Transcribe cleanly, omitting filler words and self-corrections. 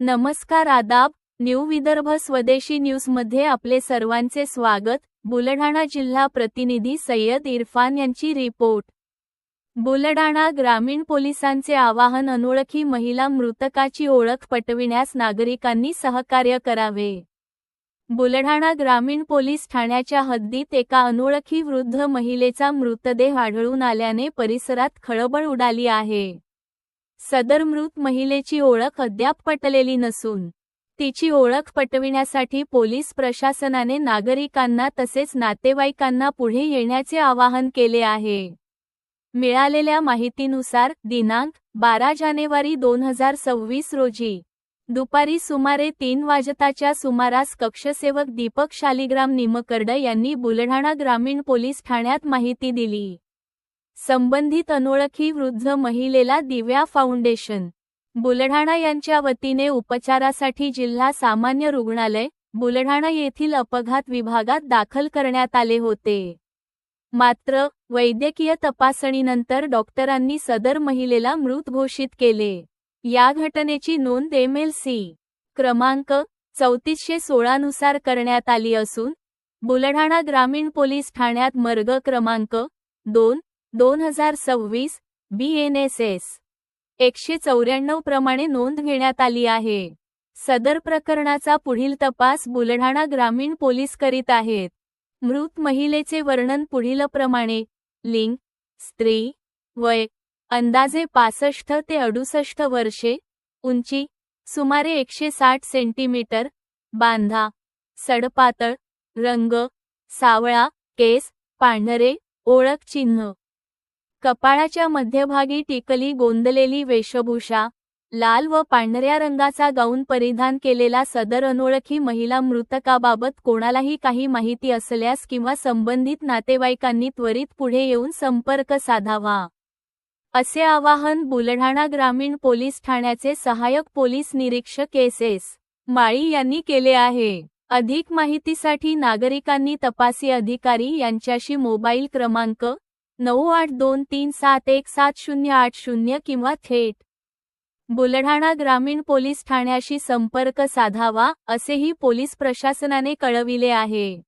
नमस्कार आदाब, न्यू विदर्भ स्वदेशी न्यूजमध्ये आपले सर्वांचे स्वागत। बुलढाणा जिल्हा प्रतिनिधी सय्यद इरफान यांची रिपोर्ट। बुलढाणा ग्रामीण पोलिसांचे आवाहन, अनोळखी महिला मृतकाची ओळख पटविण्यास नागरिकांनी सहकार्य करावे। बुलढाणा ग्रामीण पोलीस ठाण्याच्या हद्दीत एका अनोळखी वृद्ध महिलेचा मृतदेह आढळून आल्याने परिसरात खळबळ उडाली आहे। सदर मृत महिलेची ओळख अद्याप पटलेली नसून तिची ओळख पटविण्यासाठी पोलीस प्रशासनाने नागरिकांना तसेच नातेवाईकांना पुढे येण्याचे आवाहन केले आहे। मिळालेल्या माहितीनुसार दिनांक 12 जानेवारी 2026 रोजी दुपारी सुमारे 3 वाजताच्या सुमारास कक्षसेवक दीपक शालिग्राम निमकर्ड यांनी बुलढाणा ग्रामीण पोलीस ठाण्यात माहिती दिली। संबंधित अनोळखी वृद्ध महिलेला दिव्या फाउंडेशन बुलढाणा यांच्या वतीने उपचारासाठी जिल्हा सामान्य रुग्णालय बुलढाणा येथील अपघात विभागात दाखल करण्यात आले होते। मात्र वैद्यकीय तपासणीनंतर डॉक्टरांनी सदर महिलेला मृत घोषित केले। या घटनेची नोंद MLC क्रमांक 3416 नुसार करण्यात आली असून बुलढाणा ग्रामीण पोलीस ठाण्यात मर्ग क्रमांक 2/2026 BNSS 194 प्रमाणे नोंद घेण्यात आली आहे। सदर प्रकरणाचा पुढील तपास बुलढाणा ग्रामीण पोलीस करीत आहेत। मृत महिलेचे वर्णन पुढीलप्रमाणे: लिंग स्त्री, वय अंदाजे 65 ते 68 वर्षे, उंची सुमारे 160 सेंटीमीटर, बांधा सडपातळ, रंग सावळा, केस पांढरे, ओळख चिन्ह कपाळाच्या मध्यभागी टिकली गोंदलेली वेशभूषा, लाल व पांढऱ्या रंगाचा गाऊन परिधान केलेला सदर अनोळखी महिला मृतकाबाबत कोणालाही काही माहिती असल्यास किंवा संबंधित नातेवाईकांनी त्वरित पुढे येऊन संपर्क साधावा, असे आवाहन बुलढाणा ग्रामीण पोलीस ठाण्याचे सहाय्यक पोलीस निरीक्षक SS माळी यांनी केले आहे। अधिक माहितीसाठी नागरिकांनी तपासी अधिकारी यांच्याशी मोबाईल क्रमांक 9823717080 किंवा थेट बुलढाणा ग्रामीण पोलीस ठाण्याशी संपर्क साधावा, असेही पोलीस प्रशासनाने कळविले आहे।